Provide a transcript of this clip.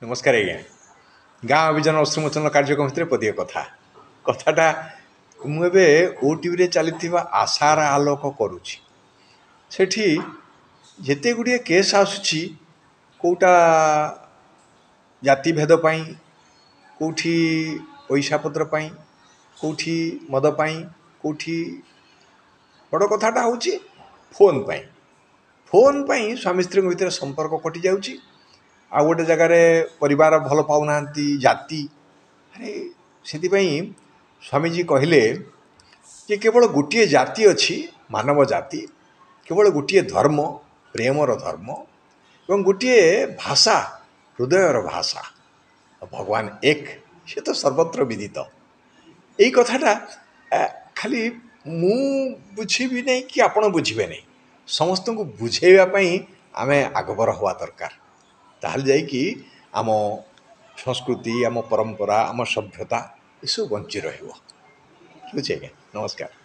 नमस्कार आज्ञा गाँ अभियान अश्रुमोचन कार्यक्रम भितर पदिए कथाटा मुझे ओटीवी चली आशार आलोक करुँची सेठी जिते गुड़िए केस आसूची कौटा जाति भेद पाई कौठी पैसा पत्र पाई कौठी मद पाई कौठी बड़ कथाटा हूँ फोन पाई स्वामी स्त्री भितर संपर्क कटि जाऊँगी आ गोटे जगार परिवार भल पाऊना जाति अरे से स्वामीजी कहले कि केवल गोटे जाति अच्छी मानव जाति केवल गोटे धर्म प्रेमर धर्म एवं गोटे भाषा हृदयर भाषा भगवान एक से तो सर्वत्र विदित यही कथाटा खाली मु बुझीबी नहीं कि आपण बुझे नहीं समस्त को बुझेवाई आम आगबर हवा दरकार ताहले जाइकी आम संस्कृति आम परंपरा आम सभ्यता ये सब बंची रहिबो। बुझे आज्ञा नमस्कार।